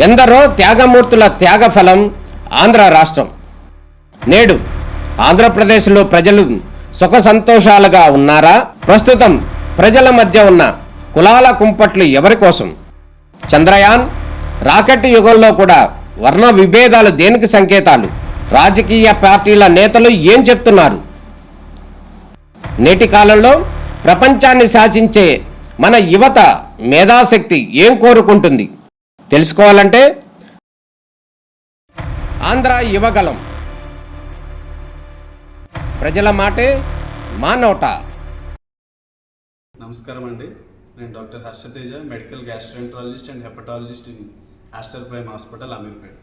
ఎందరో త్యాగమూర్తుల త్యాగఫలం ఆంధ్ర రాష్ట్రం. నేడు ఆంధ్రప్రదేశ్లో ప్రజలు సుఖ సంతోషాలుగా ఉన్నారా? ప్రస్తుతం ప్రజల మధ్య ఉన్న కులాల కుంపట్లు ఎవరి కోసం? చంద్రయాన్ రాకెట్ యుగంలో కూడా వర్ణ విభేదాలు దేనికి సంకేతాలు? రాజకీయ పార్టీల నేతలు ఏం చెప్తున్నారు? నేటి కాలంలో ప్రపంచాన్ని శాసించే మన యువత మేధాశక్తి ఏం కోరుకుంటుంది? తెలుసుకోవాలంటే ఆంధ్ర యువగలం. ప్రజల మాటే మా నోట. నమస్కారం అండి, నేను doctor Harshateja, medical gastroenterologist and hepatologist in Aster Prime hospital, Ameerpet.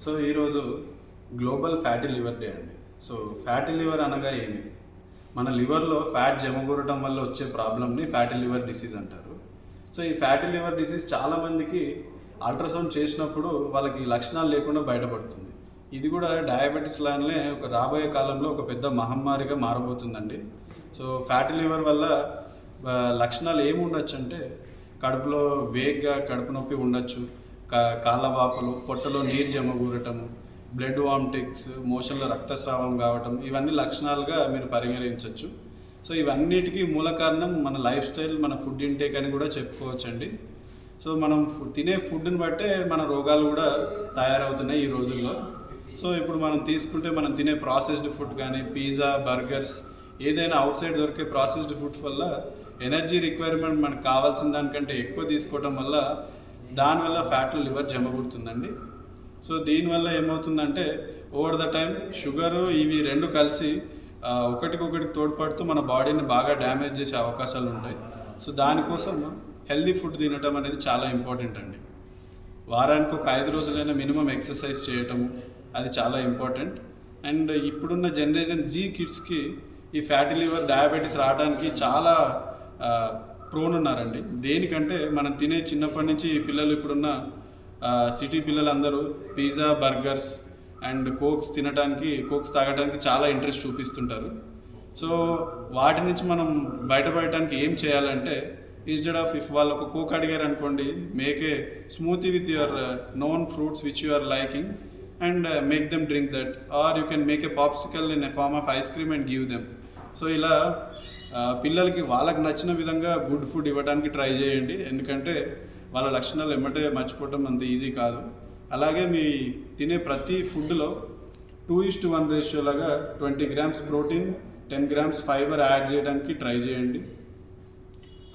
So ఈరోజు గ్లోబల్ ఫ్యాటీ లివర్ డే అండి. సో ఫ్యాటీ లివర్ అనగా ఏమి? మన లివర్లో ఫ్యాట్ జమగూరటం వల్ల వచ్చే ప్రాబ్లమ్ని ఫ్యాటీ లివర్ డిసీజ్ అంటారు. సో ఈ ఫ్యాటీ లివర్ డిసీజ్ చాలామందికి అల్ట్రాసౌండ్ చేసినప్పుడు వాళ్ళకి లక్షణాలు లేకుండా బయటపడుతుంది. ఇది కూడా డయాబెటీస్ లానే ఒక రాబోయే కాలంలో ఒక పెద్ద మహమ్మారిగా మారబోతుందండి. సో ఫ్యాటీ లివర్ వల్ల లక్షణాలు ఏమి ఉండొచ్చు అంటే కడుపులో వేగ్గా కడుపు నొప్పి ఉండొచ్చు, కాళ్ళ వాపులు, పొట్టలో నీరు జమగూరటము, బ్లడ్ వామిటింగ్స్, మోషన్లో రక్తస్రావం కావటం, ఇవన్నీ లక్షణాలుగా మీరు పరిగణించవచ్చు. సో ఇవన్నిటికీ మూల కారణం మన లైఫ్ స్టైల్, మన ఫుడ్ ఇంటేక్ అని కూడా చెప్పుకోవచ్చండి. సో మనం తినే ఫుడ్ని బట్టే మన రోగాలు కూడా తయారవుతున్నాయి ఈ రోజుల్లో. సో ఇప్పుడు మనం తీసుకుంటే మనం తినే ప్రాసెస్డ్ ఫుడ్ కానీ పిజ్జా, బర్గర్స్, ఏదైనా అవుట్ సైడ్ దొరికే ప్రాసెస్డ్ ఫుడ్స్ వల్ల ఎనర్జీ రిక్వైర్మెంట్ మనకు కావాల్సిన దానికంటే ఎక్కువ తీసుకోవటం వల్ల దానివల్ల ఫ్యాట్లో లివర్ జమగూడుతుందండి. సో దీనివల్ల ఏమవుతుందంటే ఓవర్ ద టైం షుగరు ఇవి రెండు కలిసి ఒకటికొకటి తోడ్పడుతూ మన బాడీని బాగా డ్యామేజ్ చేసే అవకాశాలు ఉంటాయి. సో దానికోసం హెల్దీ ఫుడ్ తినటం అనేది చాలా ఇంపార్టెంట్ అండి. వారానికి ఒక 5 రోజులైనా మినిమం ఎక్సర్సైజ్ చేయటము అది చాలా ఇంపార్టెంట్. అండ్ ఇప్పుడున్న జనరేషన్ జీ కిడ్స్కి ఈ ఫ్యాటీ లివర్, డయాబెటీస్ రావడానికి చాలా ప్రోన్ ఉన్నారండి. దేనికంటే మనం తినే చిన్నప్పటి నుంచి పిల్లలు, ఇప్పుడున్న సిటీ పిల్లలందరూ పిజ్జా, బర్గర్స్ అండ్ కోక్స్ తాగడానికి చాలా ఇంట్రెస్ట్ చూపిస్తుంటారు. సో వాటి నుంచి మనం బయటపడటానికి ఏం చేయాలంటే ఇన్స్టెడ్ ఆఫ్ ఇఫ్ వాళ్ళు ఒక కోక్ అడిగారు అనుకోండి, make a smoothie with your known fruits which you are liking and make them drink that, or you can make a popsicle in a form of ice cream and give them. So ఇలా పిల్లలకి వాళ్ళకి నచ్చిన విధంగా good food ఇవ్వడానికి try చేయండి. ఎందుకంటే వాళ్ళ లక్షణాలు ఎమ్మటే మర్చిపోవటం అంత ఈజీ కాదు. అలాగే మీ తినే ప్రతి ఫుడ్లో 2:1 రేషియో లాగా 20 grams protein, 10 grams fibre add చేయడానికి ట్రై చేయండి.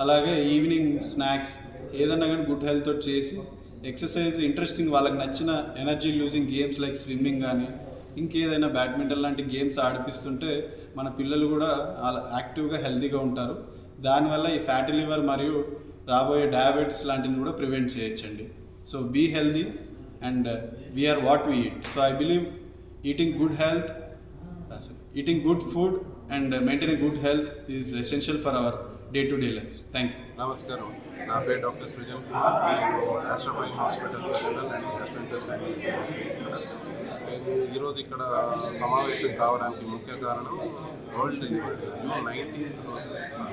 అలాగే ఈవినింగ్ స్నాక్స్ ఏదన్నా కానీ గుడ్ హెల్త్ తోటి చేసి ఎక్సర్సైజ్, ఇంట్రెస్టింగ్ వాళ్ళకి నచ్చిన energy losing games like swimming కానీ ఇంకేదైనా బ్యాడ్మింటన్ లాంటి గేమ్స్ ఆడిపిస్తుంటే మన పిల్లలు కూడా యాక్టివ్గా హెల్తీగా ఉంటారు. దానివల్ల ఈ ఫ్యాటీ లివర్ మరియు రాబోయే డయాబెటీస్ లాంటివి కూడా ప్రివెంట్ చేయొచ్చండి. So be healthy and we are what we eat. So I believe eating good food and maintaining good health is essential for our day to day life. Thank you. నమస్కారం, నా పేరు డాక్టర్ సృజన్ కుమార్. నేను Aster Prime hospital general and gastroenterologist. నేను ఈరోజు ఇక్కడ సమావేశం కావడానికి ముఖ్య కారణం world liver day. June 19th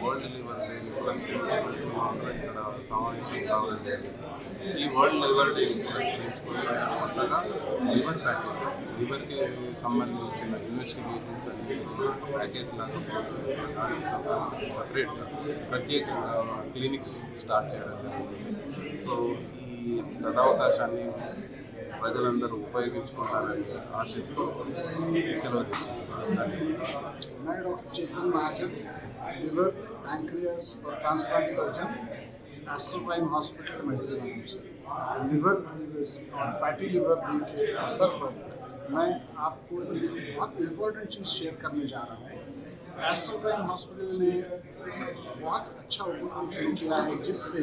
world liver day పురస్కరించుకొని ఇక్కడ సమావేశం కావడం జరిగింది. ఈ వరల్డ్ లివర్ డే పురస్కరించుకొని కొత్తగా లివర్ ప్యాకేజెస్, లివర్కి సంబంధించిన ఇన్వెస్టిగేషన్స్ అన్ని ప్యాకేజ్ లాగా దానికి సపరేట్గా ప్రత్యేకంగా క్లినిక్స్ స్టార్ట్ చేయడం జరిగింది. సో ఈ సదవకాశాన్ని ప్రజలందరూ ఉపయోగించుకుంటారని ఆశిస్తూ సెలవు తీసుకుంటున్నాను. मैं doctor Chetan Mahajan, liver, pancreas और transplant surgeon, Aster Prime hospital Maitrivanam से। लिवर और फैटी लिवर डे के अवसर पर मैं आपको एक बहुत इम्पोर्टेंट चीज़ शेयर करने जा रहा हूँ। एस्टर प्राइम हॉस्पिटल ने बहुत अच्छा उपक्रम शुरू किया है जिससे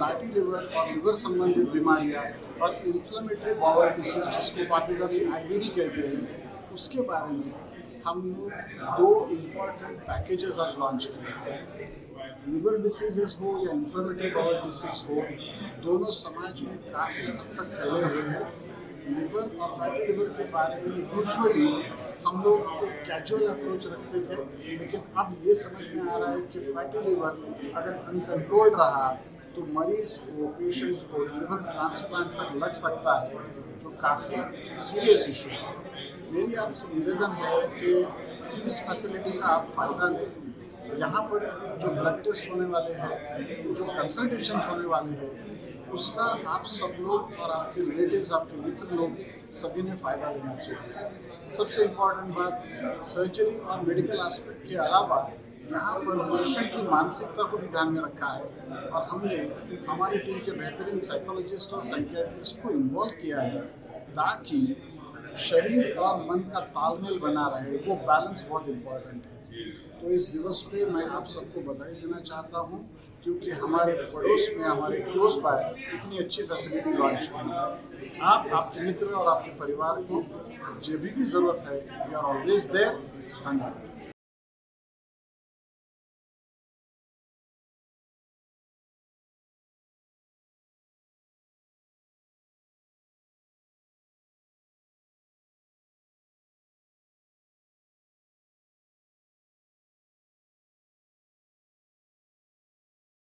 फैटी लिवर और लिवर संबंधित बीमारियां और इन्फ्लेमेटरी बाउल डिसीज, जिसको पॉपुलरली IBD कहते हैं, उसके बारे में हम 2 इम्पॉर्टेंट पैकेजेस आज लॉन्च किए हैं। लिवर डिसीजेस हो या इन्फ्लेमेटरी बाउल डिसीज हो, दोनों समाज में काफ़ी हद तक फैले हुए हैं। लिवर और फैटी लिवर के बारे में यूजुअली हम लोग एक कैजुअल अप्रोच रखते थे, लेकिन अब ये समझ में आ रहा है कि फैटी लिवर अगर अनकंट्रोल्ड रहा तो मरीज को पेशेंट को लिवर ट्रांसप्लांट तक लग सकता है, जो काफ़ी सीरियस इशू है। मेरी आपसे निवेदन है कि इस फैसिलिटी का आप फ़ायदा लें। यहाँ पर जो ब्लड टेस्ट होने वाले हैं, जो कंसल्टेशन होने वाले हैं, उसका आप सब लोग और आपके रिलेटिव्स, आपके मित्र लोग सभी ने फ़ायदा लेना चाहिए। सबसे इम्पॉर्टेंट बात, सर्जरी और मेडिकल एस्पेक्ट के अलावा यहाँ पर पेशेंट की मानसिकता को भी ध्यान में रखा है और हमने हमारी टीम के बेहतरीन साइकोलॉजिस्ट और साइकियाट्रिस्ट को इन्वॉल्व किया है ताकि शरीर और मन का तालमेल बना रहे। वो बैलेंस बहुत इम्पोर्टेंट है। तो इस दिवस पे मैं आप सबको बधाई देना चाहता हूँ क्योंकि हमारे पड़ोस में, हमारे क्लोज बाय इतनी अच्छी फैसिलिटी लॉन्च हुई है। आप, आपके मित्र और आपके परिवार को जो भी ज़रूरत है, वी आर ऑलवेज देयर। धन्यवाद।